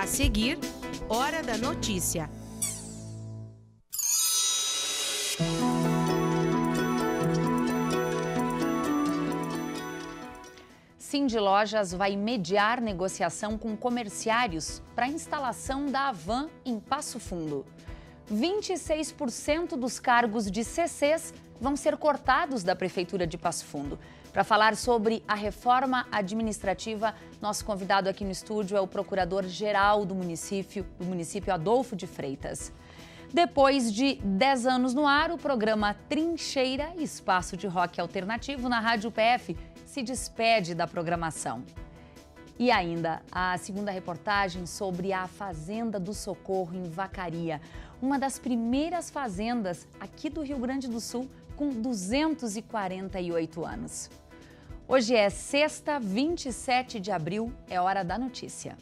A seguir, Hora da Notícia. Cindy Lojas vai mediar negociação com comerciários para a instalação da Havan em Passo Fundo. 26% dos cargos de CCs vão ser cortados da Prefeitura de Passo Fundo. Para falar sobre a reforma administrativa, nosso convidado aqui no estúdio é o procurador-geral do município Adolfo de Freitas. Depois de 10 anos no ar, o programa Trincheira, espaço de rock alternativo na Rádio PF, se despede da programação. E ainda a segunda reportagem sobre a Fazenda do Socorro em Vacaria, uma das primeiras fazendas aqui do Rio Grande do Sul com 248 anos. Hoje é sexta, 27 de abril, é hora da notícia.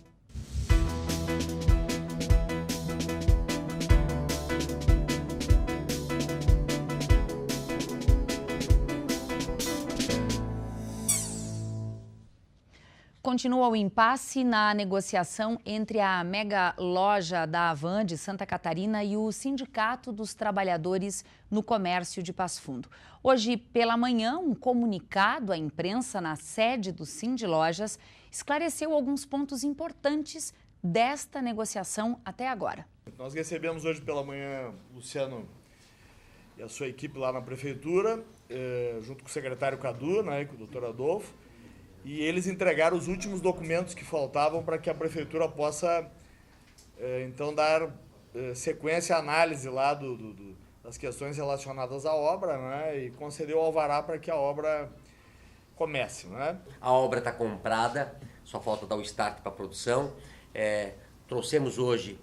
Continua o impasse na negociação entre a mega loja da Havan de Santa Catarina e o Sindicato dos Trabalhadores no Comércio de Passo Fundo. Hoje pela manhã, um comunicado à imprensa na sede do Cindy Lojas esclareceu alguns pontos importantes desta negociação até agora. Nós recebemos hoje pela manhã o Luciano e a sua equipe lá na prefeitura, junto com o secretário Cadu, né, com o doutor Adolfo, e eles entregaram os últimos documentos que faltavam para que a prefeitura possa, então, dar sequência à análise lá das questões relacionadas à obra, né, e conceder o alvará para que a obra comece, né? A obra está comprada, só falta dar o start para a produção. Trouxemos hoje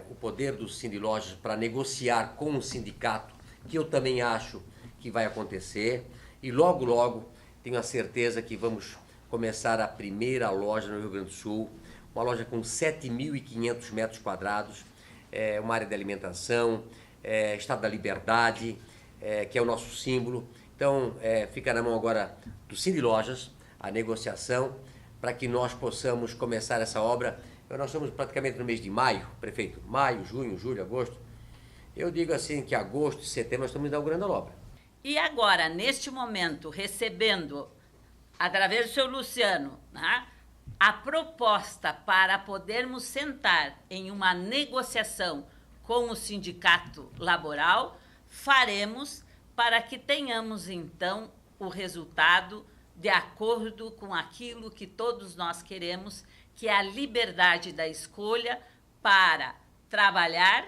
o poder do Cindy Lojas para negociar com o sindicato, que eu também acho que vai acontecer, e logo, logo, tenho a certeza que vamos começar a primeira loja no Rio Grande do Sul, uma loja com 7.500 metros quadrados, uma área de alimentação, Estado da Liberdade, que é o nosso símbolo. Então, fica na mão agora do Cindy Lojas a negociação para que nós possamos começar essa obra. Nós estamos praticamente no mês de maio, prefeito, maio, junho, julho, agosto. Eu digo assim que agosto e setembro nós estamos inaugurando a obra. E agora, neste momento, recebendo, através do seu Luciano, né, a proposta para podermos sentar em uma negociação com o sindicato laboral, faremos para que tenhamos, então, o resultado de acordo com aquilo que todos nós queremos, que é a liberdade da escolha para trabalhar,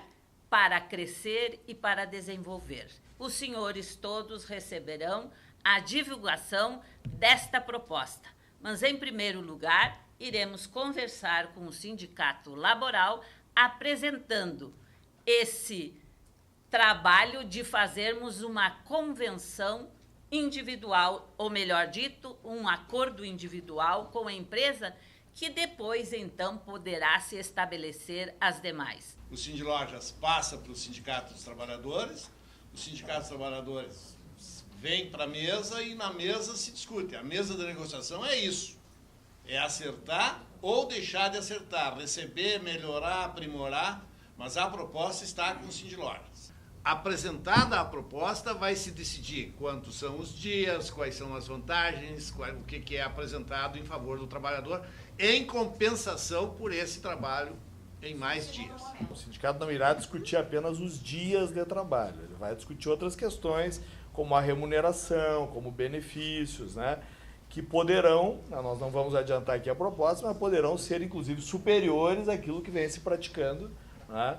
para crescer e para desenvolver. Os senhores todos receberão a divulgação desta proposta. Mas, em primeiro lugar, iremos conversar com o sindicato laboral, apresentando esse trabalho de fazermos uma convenção individual, ou melhor dito, um acordo individual com a empresa, que depois, então, poderá se estabelecer as demais. O Cindy Lojas passa para o Sindicato dos Trabalhadores, os sindicatos dos trabalhadores vêm para a mesa e na mesa se discute. A mesa da negociação é isso, é acertar ou deixar de acertar, receber, melhorar, aprimorar, mas a proposta está com o Cindy Lojas. Apresentada a proposta, vai se decidir quantos são os dias, quais são as vantagens, o que é apresentado em favor do trabalhador, em compensação por esse trabalho em mais dias. O sindicato não irá discutir apenas os dias de trabalho, ele vai discutir outras questões, como a remuneração, como benefícios, né, que poderão, nós não vamos adiantar aqui a proposta, mas poderão ser, inclusive, superiores àquilo que vem se praticando, né,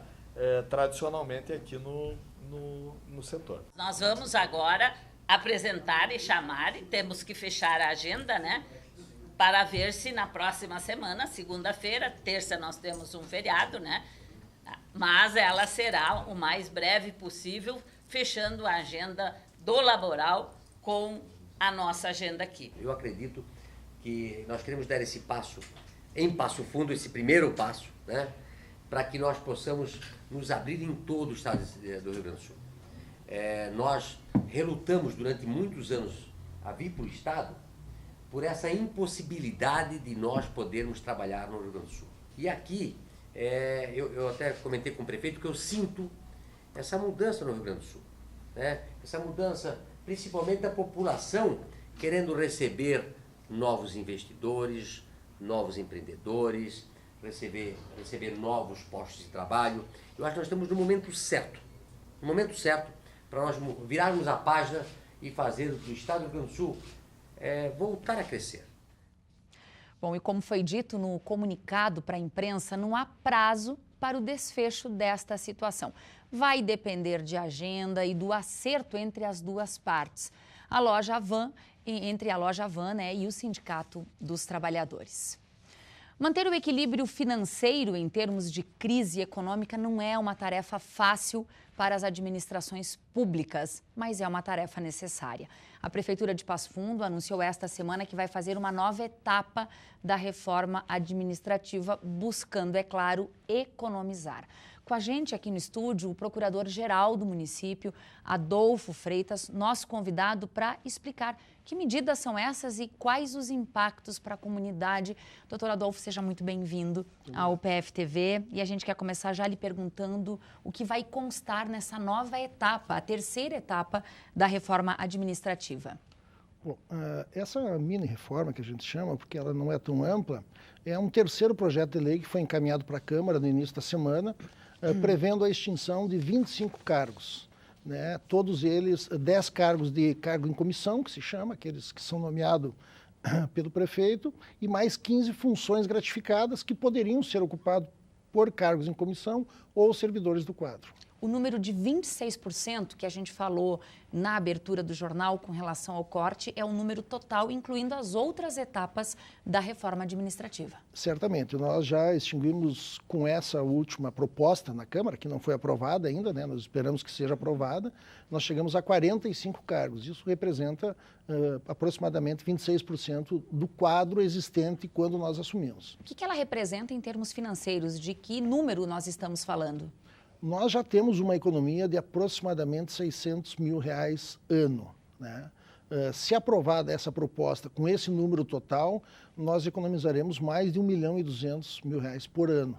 tradicionalmente aqui no setor. Nós vamos agora apresentar e chamar, e temos que fechar a agenda, né, para ver se na próxima semana, segunda-feira, terça nós temos um feriado, né? Mas ela será o mais breve possível, fechando a agenda do laboral com a nossa agenda aqui. Eu acredito que nós queremos dar esse passo em Passo Fundo, esse primeiro passo, né? Para que nós possamos nos abrir em todo o estado do Rio Grande do Sul. Nós relutamos durante muitos anos a vir para o estado por essa impossibilidade de nós podermos trabalhar no Rio Grande do Sul. E aqui, eu até comentei com o prefeito que eu sinto essa mudança no Rio Grande do Sul, né? Essa mudança principalmente da população querendo receber novos investidores, novos empreendedores, receber novos postos de trabalho. Eu acho que nós estamos no momento certo para nós virarmos a página e fazer do Estado do Rio Grande do Sul voltar a crescer. Bom, e como foi dito no comunicado para a imprensa, não há prazo para o desfecho desta situação. Vai depender de agenda e do acerto entre as duas partes, entre a Loja Van, né, e o Sindicato dos Trabalhadores. Manter o equilíbrio financeiro em termos de crise econômica não é uma tarefa fácil para as administrações públicas, mas é uma tarefa necessária. A Prefeitura de Passo Fundo anunciou esta semana que vai fazer uma nova etapa da reforma administrativa, buscando, é claro, economizar. Com a gente aqui no estúdio, o Procurador-Geral do município, Adolfo Freitas, nosso convidado para explicar que medidas são essas e quais os impactos para a comunidade. Doutor Adolfo, seja muito bem-vindo ao PFTV. E a gente quer começar já lhe perguntando o que vai constar nessa nova etapa, a terceira etapa da reforma administrativa. Bom, essa mini-reforma que a gente chama, porque ela não é tão ampla, é um terceiro projeto de lei que foi encaminhado para a Câmara no início da semana, prevendo a extinção de 25 cargos. Né? Todos eles, 10 cargos de cargo em comissão, que se chama, aqueles que são nomeados pelo prefeito, e mais 15 funções gratificadas que poderiam ser ocupadas por cargos em comissão ou servidores do quadro. O número de 26% que a gente falou na abertura do jornal com relação ao corte é o número total, incluindo as outras etapas da reforma administrativa. Certamente. Nós já extinguimos com essa última proposta na Câmara, que não foi aprovada ainda, né? Nós esperamos que seja aprovada. Nós chegamos a 45 cargos. Isso representa aproximadamente 26% do quadro existente quando nós assumimos. O que ela representa em termos financeiros? De que número nós estamos falando? Nós já temos uma economia de aproximadamente R$600 mil ano, né? Se aprovada essa proposta com esse número total, nós economizaremos mais de R$1.200.000 por ano.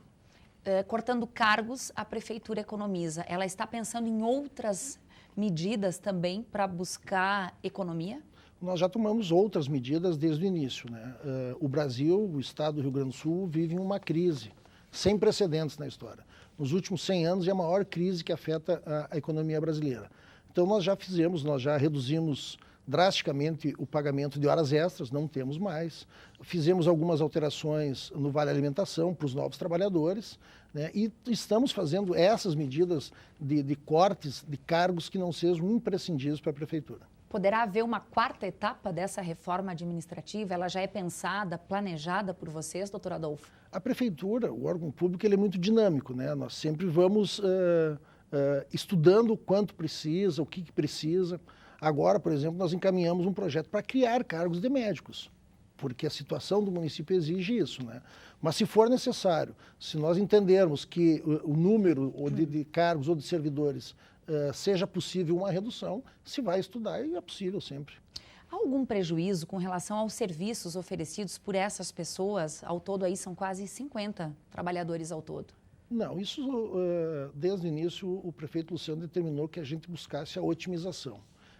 Cortando cargos, a Prefeitura economiza. Ela está pensando em outras medidas também para buscar economia? Nós já tomamos outras medidas desde o início, né? O Brasil, o Estado do Rio Grande do Sul, vive uma crise sem precedentes na história. Nos últimos 100 anos é a maior crise que afeta a economia brasileira. Então nós já reduzimos drasticamente o pagamento de horas extras, não temos mais. Fizemos algumas alterações no Vale Alimentação para os novos trabalhadores, né? E estamos fazendo essas medidas de cortes de cargos que não sejam imprescindíveis para a Prefeitura. Poderá haver uma quarta etapa dessa reforma administrativa? Ela já é pensada, planejada por vocês, doutor Adolfo? A Prefeitura, o órgão público, ele é muito dinâmico, né? Nós sempre vamos estudando o quanto precisa, o que precisa. Agora, por exemplo, nós encaminhamos um projeto para criar cargos de médicos, porque a situação do município exige isso, né? Mas se for necessário, se nós entendermos que o número de cargos ou de servidores seja possível uma redução, se vai estudar e é possível sempre. Há algum prejuízo com relação aos serviços oferecidos por essas pessoas? Ao todo aí são quase 50 trabalhadores ao todo. Não, isso desde o início o prefeito Luciano determinou que a gente buscasse a otimização.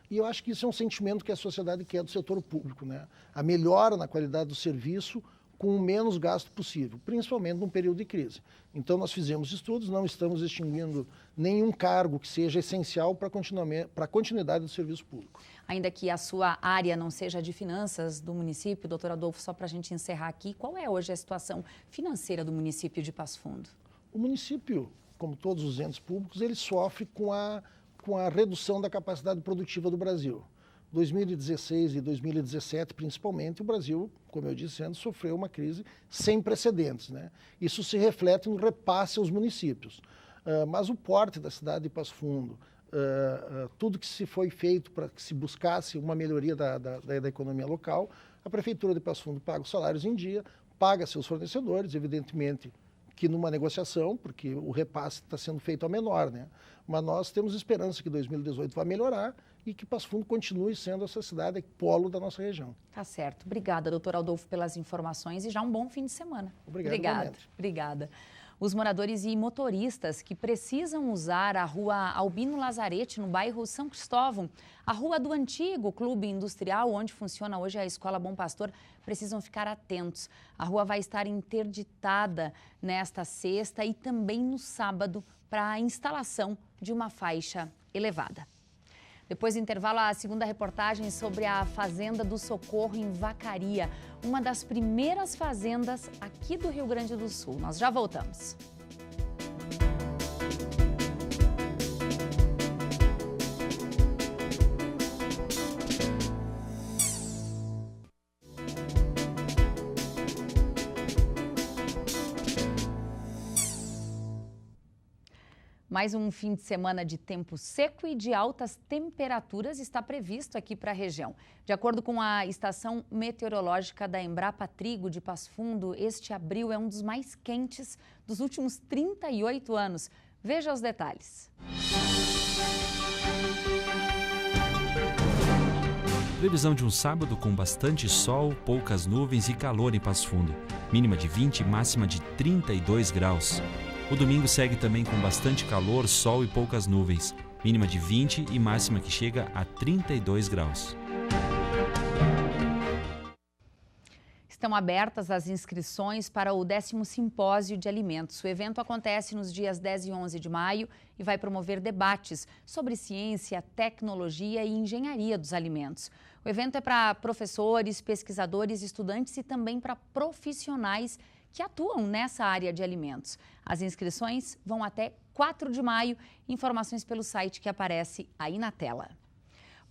E eu acho que isso é um sentimento que a sociedade quer do setor público, né? A melhora na qualidade do serviço com o menos gasto possível, principalmente num período de crise. Então nós fizemos estudos, não estamos extinguindo nenhum cargo que seja essencial para a continuidade do serviço público. Ainda que a sua área não seja de finanças do município, doutor Adolfo, só para a gente encerrar aqui, qual é hoje a situação financeira do município de Passo Fundo? O município, como todos os entes públicos, ele sofre com a redução da capacidade produtiva do Brasil. 2016 e 2017, principalmente, o Brasil, como eu disse antes, sofreu uma crise sem precedentes, né? Isso se reflete no repasse aos municípios. Mas o porte da cidade de Passo Fundo, tudo que se foi feito para que se buscasse uma melhoria da economia local, a Prefeitura de Passo Fundo paga os salários em dia, paga seus fornecedores, evidentemente que numa negociação, porque o repasse está sendo feito a menor, né? Mas nós temos esperança que 2018 vai melhorar e que Passo Fundo continue sendo essa cidade polo da nossa região. Tá certo. Obrigada, doutor Adolfo, pelas informações e já um bom fim de semana. Obrigada. Os moradores e motoristas que precisam usar a rua Albino Lazarete, no bairro São Cristóvão, a rua do antigo Clube Industrial, onde funciona hoje a Escola Bom Pastor, precisam ficar atentos. A rua vai estar interditada nesta sexta e também no sábado para a instalação de uma faixa elevada. Depois do intervalo, a segunda reportagem sobre a Fazenda do Socorro em Vacaria, uma das primeiras fazendas aqui do Rio Grande do Sul. Nós já voltamos. Mais um fim de semana de tempo seco e de altas temperaturas está previsto aqui para a região. De acordo com a estação meteorológica da Embrapa Trigo de Passo Fundo, este abril é um dos mais quentes dos últimos 38 anos. Veja os detalhes. Previsão de um sábado com bastante sol, poucas nuvens e calor em Passo Fundo. Mínima de 20 e máxima de 32 graus. O domingo segue também com bastante calor, sol e poucas nuvens. Mínima de 20 e máxima que chega a 32 graus. Estão abertas as inscrições para o 10º Simpósio de Alimentos. O evento acontece nos dias 10 e 11 de maio e vai promover debates sobre ciência, tecnologia e engenharia dos alimentos. O evento é para professores, pesquisadores, estudantes e também para profissionais que atuam nessa área de alimentos. As inscrições vão até 4 de maio. Informações pelo site que aparece aí na tela.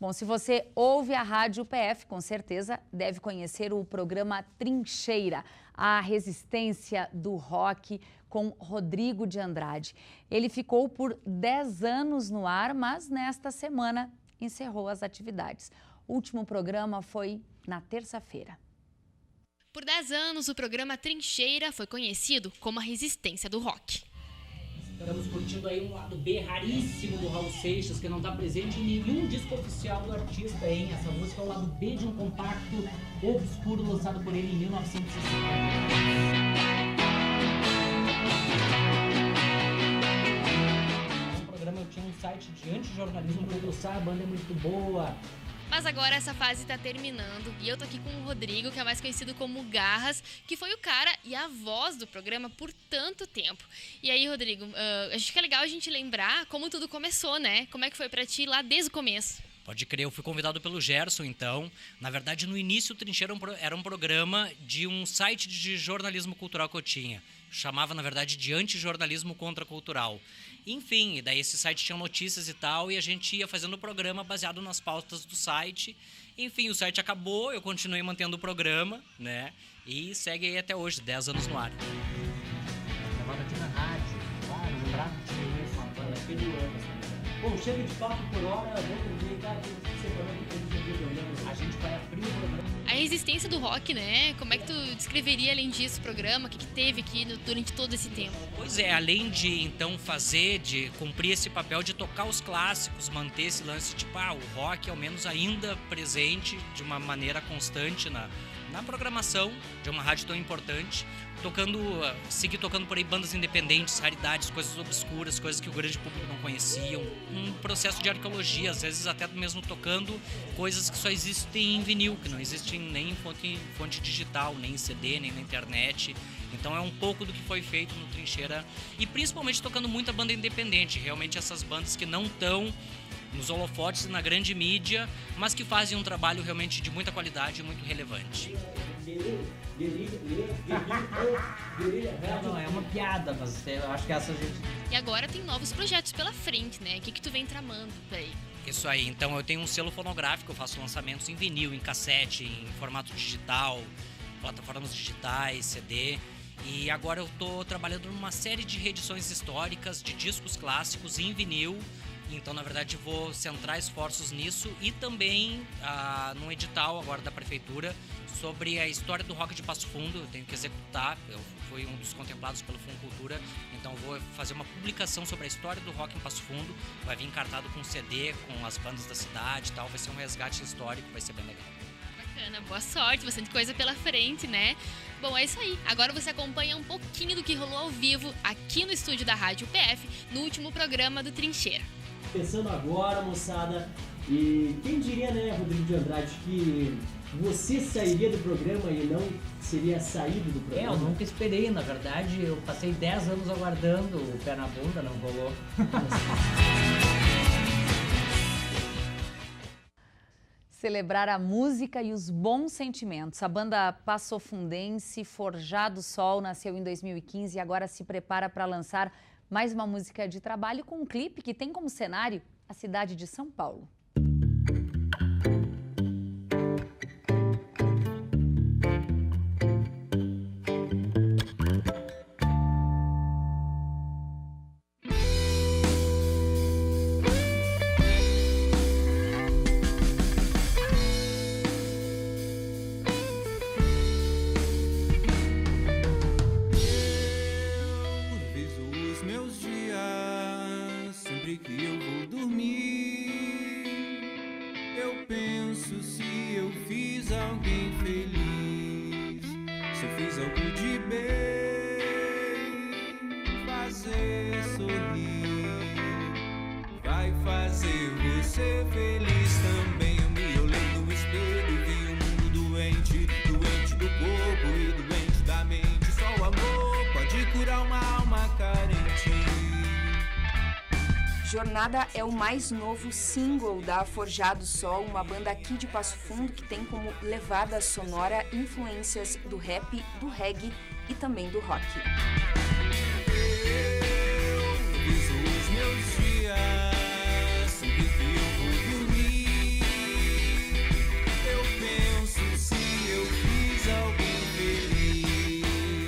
Bom, se você ouve a Rádio PF, com certeza deve conhecer o programa Trincheira, a resistência do rock com Rodrigo de Andrade. Ele ficou por 10 anos no ar, mas nesta semana encerrou as atividades. O último programa foi na terça-feira. Por 10 anos, o programa Trincheira foi conhecido como a resistência do rock. Estamos curtindo aí um lado B raríssimo do Raul Seixas, que não está presente em nenhum disco oficial do artista, hein? Essa música é o lado B de um compacto obscuro lançado por ele em 1960. No programa eu tinha um site de antijornalismo para gostar, a banda é muito boa. Mas agora essa fase tá terminando e eu tô aqui com o Rodrigo, que é mais conhecido como Garras, que foi o cara e a voz do programa por tanto tempo. E aí, Rodrigo, acho que é legal a gente lembrar como tudo começou, né? Como é que foi pra ti lá desde o começo? Pode crer, eu fui convidado pelo Gerson, então. Na verdade, no início, o Trincheira era um programa de um site de jornalismo cultural que eu tinha. Chamava, na verdade, de antijornalismo contracultural. Enfim, daí esse site tinha notícias e tal, e a gente ia fazendo o programa baseado nas pautas do site. Enfim, o site acabou, eu continuei mantendo o programa, né? E segue aí até hoje, 10 anos no ar. Agora aqui na rádio, claro, lembrava que tinha isso, agora naquele ano. Bom, chega de papo por hora, vamos ver, cara, tem que ser programa que a gente vai abrir o programa. A resistência do rock, né? Como é que tu descreveria, além disso, o programa? O que teve aqui durante todo esse tempo? Pois é, além de, então, de cumprir esse papel de tocar os clássicos, manter esse lance de, o rock, ao menos, ainda presente de uma maneira constante na programação de uma rádio tão importante, seguir tocando por aí bandas independentes, raridades, coisas obscuras, coisas que o grande público não conhecia, um processo de arqueologia, às vezes até mesmo tocando coisas que só existem em vinil, que não existem nem em fonte digital, nem em CD, nem na internet. Então é um pouco do que foi feito no Trincheira e principalmente tocando muita banda independente, realmente essas bandas que não estão nos holofotes e na grande mídia, mas que fazem um trabalho realmente de muita qualidade e muito relevante. Não, é uma piada, mas eu acho que essa gente... E agora tem novos projetos pela frente, né? O que tu vem tramando aí? Isso aí, então eu tenho um selo fonográfico, eu faço lançamentos em vinil, em cassete, em formato digital, plataformas digitais, CD. E agora eu estou trabalhando numa série de reedições históricas de discos clássicos em vinil, Então, na verdade, vou centrar esforços nisso e também num edital agora da prefeitura sobre a história do rock de Passo Fundo. Eu tenho que executar, eu fui um dos contemplados pelo Fundo Cultura, então vou fazer uma publicação sobre a história do rock em Passo Fundo. Vai vir encartado com CD, com as bandas da cidade e tal, vai ser um resgate histórico, vai ser bem legal. Bacana, boa sorte, bastante coisa pela frente, né? Bom, é isso aí. Agora você acompanha um pouquinho do que rolou ao vivo aqui no estúdio da Rádio PF, no último programa do Trincheira. Pensando agora, moçada, e quem diria, né, Rodrigo de Andrade, que você sairia do programa e não seria saído do programa? Eu nunca esperei, na verdade, eu passei 10 anos aguardando o pé na bunda, não rolou. Celebrar a música e os bons sentimentos. A banda passofundense Forjado Sol nasceu em 2015 e agora se prepara para lançar mais uma música de trabalho com um clipe que tem como cenário a cidade de São Paulo. Jornada é o mais novo single da Forjado Sol, uma banda aqui de Passo Fundo que tem como levada sonora influências do rap, do reggae e também do rock.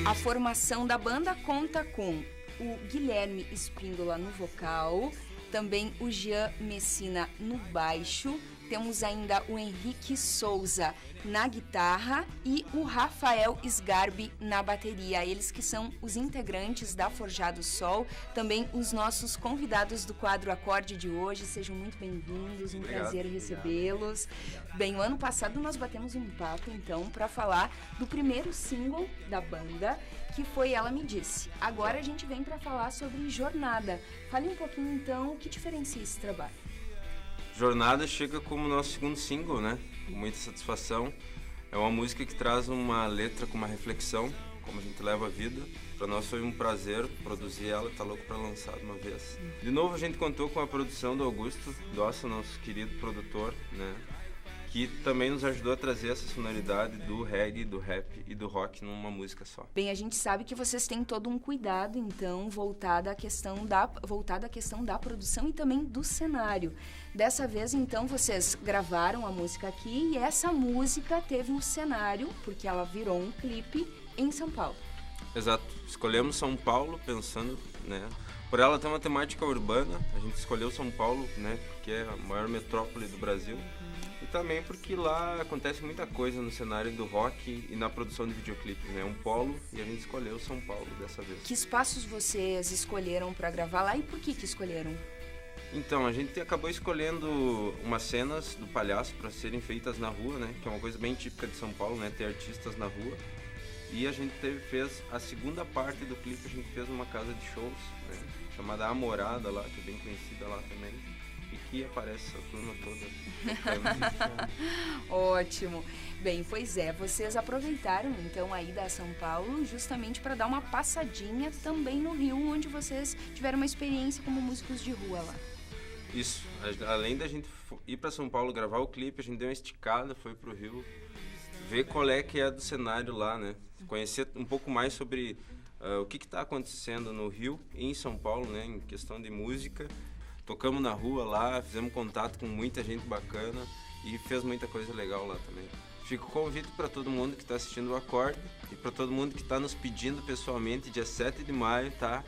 A formação da banda conta com o Guilherme Espíndola no vocal, também o Jean Messina no baixo, temos ainda o Henrique Souza na guitarra e o Rafael Sgarbi na bateria. Eles que são os integrantes da Forjado Sol, também os nossos convidados do quadro Acorde de hoje. Sejam muito bem-vindos, prazer recebê-los. Bem, o ano passado nós batemos um papo, então, para falar do primeiro single da banda, que foi Ela Me Disse. Agora a gente vem para falar sobre Jornada. Fale um pouquinho, então, o que diferencia esse trabalho. Jornada chega como nosso segundo single, né? Com muita satisfação. É uma música que traz uma letra com uma reflexão, como a gente leva a vida. Para nós foi um prazer produzir ela, tá louco para lançar de uma vez. De novo a gente contou com a produção do Augusto Dossa, nosso querido produtor, né? Que também nos ajudou a trazer essa sonoridade do reggae, do rap e do rock numa música só. Bem, a gente sabe que vocês têm todo um cuidado, então, voltado à questão da produção e também do cenário. Dessa vez, então, vocês gravaram a música aqui e essa música teve um cenário, porque ela virou um clipe, em São Paulo. Exato. Escolhemos São Paulo pensando, né? Por ela ter uma temática urbana, a gente escolheu São Paulo, né? Porque é a maior metrópole do Brasil. E também porque lá acontece muita coisa no cenário do rock e na produção de videoclipes, né? Um polo, e a gente escolheu São Paulo dessa vez. Que espaços vocês escolheram para gravar lá e por que escolheram? Então, a gente acabou escolhendo umas cenas do Palhaço para serem feitas na rua, né? Que é uma coisa bem típica de São Paulo, né? Ter artistas na rua. E a gente fez a segunda parte do clipe, a gente fez numa casa de shows, né? Chamada A Morada lá, que é bem conhecida lá também. E que aparece essa turma toda. Ótimo. Bem, pois é, vocês aproveitaram então a ida a São Paulo justamente para dar uma passadinha também no Rio, onde vocês tiveram uma experiência como músicos de rua lá. Isso, além da gente ir para São Paulo gravar o clipe, a gente deu uma esticada, foi pro Rio, ver qual é que é do cenário lá, né? Conhecer um pouco mais sobre o que está acontecendo no Rio e em São Paulo, né? Em questão de música. Tocamos na rua lá, fizemos contato com muita gente bacana e fez muita coisa legal lá também. Fica o convite para todo mundo que está assistindo o Acorde e para todo mundo que está nos pedindo pessoalmente, dia 7 de maio, tá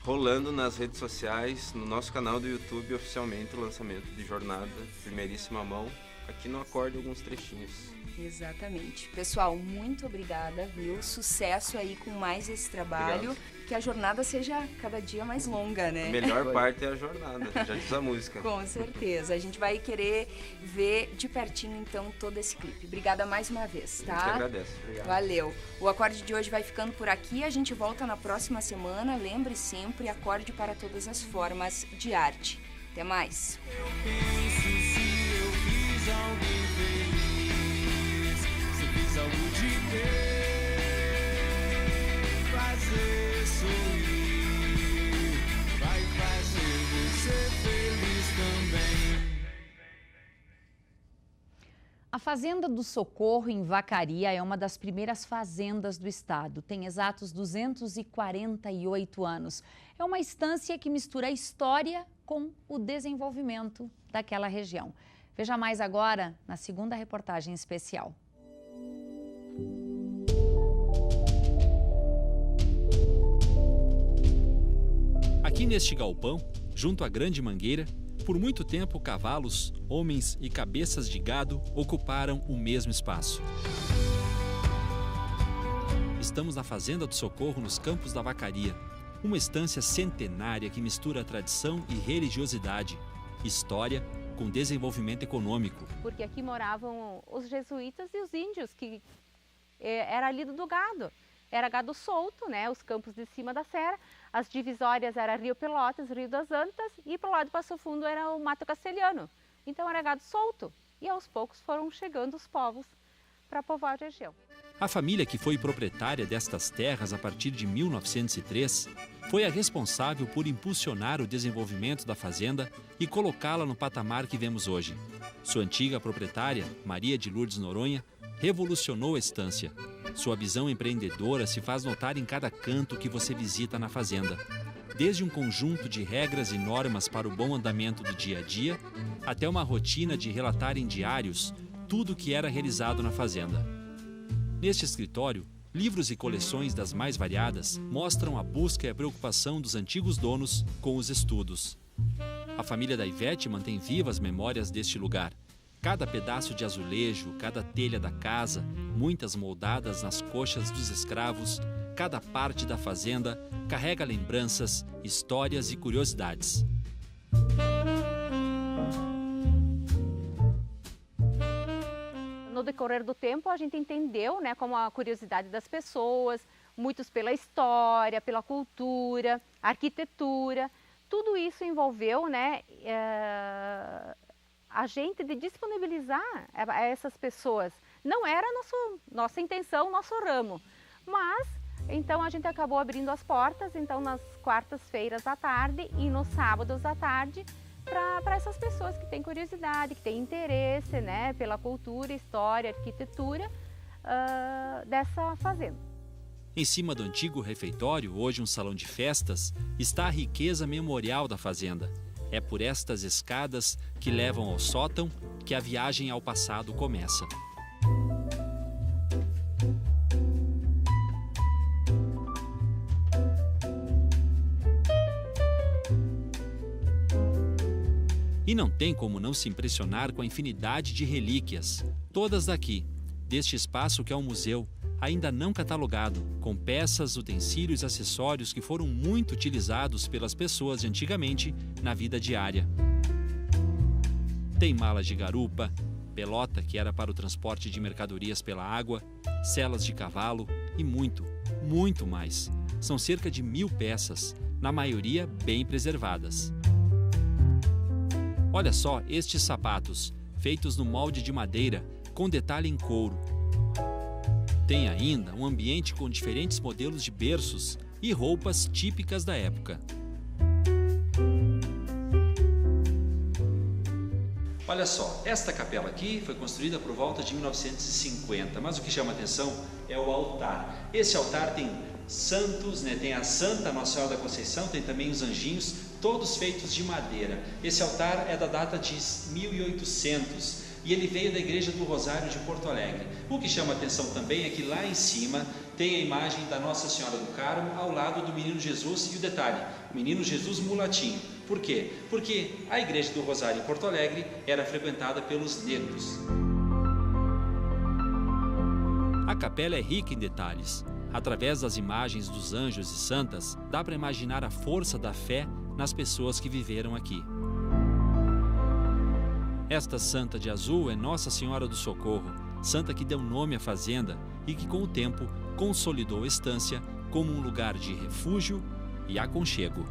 rolando nas redes sociais, no nosso canal do YouTube, oficialmente o lançamento de Jornada, primeiríssima mão, aqui no acorde alguns trechinhos. Exatamente. Pessoal, muito obrigada, viu? Sucesso aí com mais esse trabalho. Obrigado. Que a jornada seja cada dia mais longa, né? A melhor parte é a jornada, já diz a música. Com certeza. A gente vai querer ver de pertinho, então, todo esse clipe. Obrigada mais uma vez, tá? Eu que agradeço. Obrigado. Valeu. O Acorde de hoje vai ficando por aqui. A gente volta na próxima semana. Lembre sempre, acorde para todas as formas de arte. Até mais. Eu penso se eu fiz alguém feliz, se eu fiz algo de bem, fazer sorrir, vai fazer você feliz também. A Fazenda do Socorro, em Vacaria, é uma das primeiras fazendas do estado. Tem exatos 248 anos. É uma estância que mistura a história com o desenvolvimento daquela região. Veja mais agora na segunda reportagem especial. Aqui neste galpão, junto à Grande Mangueira, por muito tempo cavalos, homens e cabeças de gado ocuparam o mesmo espaço. Estamos na Fazenda do Socorro, nos Campos da Vacaria, uma estância centenária que mistura tradição e religiosidade, história com desenvolvimento econômico. Porque aqui moravam os jesuítas e os índios, que era lido do gado. Era gado solto, né? Os campos de cima da serra. As divisórias era Rio Pelotas, Rio das Antas, e para o lado de Passo Fundo era o Mato Castelhano. Então era gado solto. E aos poucos foram chegando os povos para povoar a região. A família que foi proprietária destas terras a partir de 1903 foi a responsável por impulsionar o desenvolvimento da fazenda e colocá-la no patamar que vemos hoje. Sua antiga proprietária, Maria de Lourdes Noronha, revolucionou a estância. Sua visão empreendedora se faz notar em cada canto que você visita na fazenda. Desde um conjunto de regras e normas para o bom andamento do dia a dia, até uma rotina de relatar em diários tudo o que era realizado na fazenda. Neste escritório, livros e coleções das mais variadas mostram a busca e a preocupação dos antigos donos com os estudos. A família da Ivete mantém vivas as memórias deste lugar. Cada pedaço de azulejo, cada telha da casa, muitas moldadas nas coxas dos escravos, cada parte da fazenda carrega lembranças, histórias e curiosidades. No decorrer do tempo, a gente entendeu, né, como a curiosidade das pessoas, muitos pela história, pela cultura, arquitetura, tudo isso envolveu, né, a gente de disponibilizar a essas pessoas. Não era nossa intenção, nosso ramo, mas então a gente acabou abrindo as portas, então nas quartas-feiras à tarde e nos sábados à tarde, para essas pessoas que têm curiosidade, que têm interesse, né, pela cultura, história, arquitetura dessa fazenda. Em cima do antigo refeitório, hoje um salão de festas, está a riqueza memorial da fazenda. É por estas escadas que levam ao sótão que a viagem ao passado começa. E não tem como não se impressionar com a infinidade de relíquias, todas daqui, deste espaço que é um museu, ainda não catalogado, com peças, utensílios e acessórios que foram muito utilizados pelas pessoas de antigamente na vida diária. Tem malas de garupa, pelota, que era para o transporte de mercadorias pela água, selas de cavalo e muito, muito mais. São cerca de 1000 peças, na maioria bem preservadas. Olha só estes sapatos, feitos no molde de madeira, com detalhe em couro. Tem ainda um ambiente com diferentes modelos de berços e roupas típicas da época. Olha só, esta capela aqui foi construída por volta de 1950, mas o que chama atenção é o altar. Esse altar tem santos, né? Tem a Santa Nossa Senhora da Conceição, tem também os anjinhos, todos feitos de madeira. Esse altar é da data de 1800 e ele veio da Igreja do Rosário de Porto Alegre. O que chama atenção também é que lá em cima tem a imagem da Nossa Senhora do Carmo ao lado do Menino Jesus, e o detalhe, o Menino Jesus mulatinho. Por quê? Porque a Igreja do Rosário em Porto Alegre era frequentada pelos negros. A capela é rica em detalhes. Através das imagens dos anjos e santas, dá para imaginar a força da fé nas pessoas que viveram aqui. Esta santa de azul é Nossa Senhora do Socorro, santa que deu nome à fazenda e que, com o tempo, consolidou a estância como um lugar de refúgio e aconchego.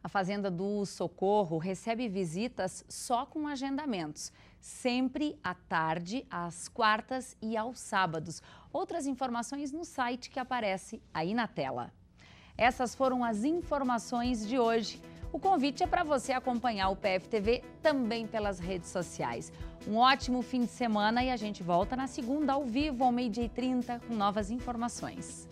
A Fazenda do Socorro recebe visitas só com agendamentos, sempre à tarde, às quartas e aos sábados. Outras informações no site que aparece aí na tela. Essas foram as informações de hoje. O convite é para você acompanhar o PFTV também pelas redes sociais. Um ótimo fim de semana e a gente volta na segunda ao vivo, ao 12h30, com novas informações.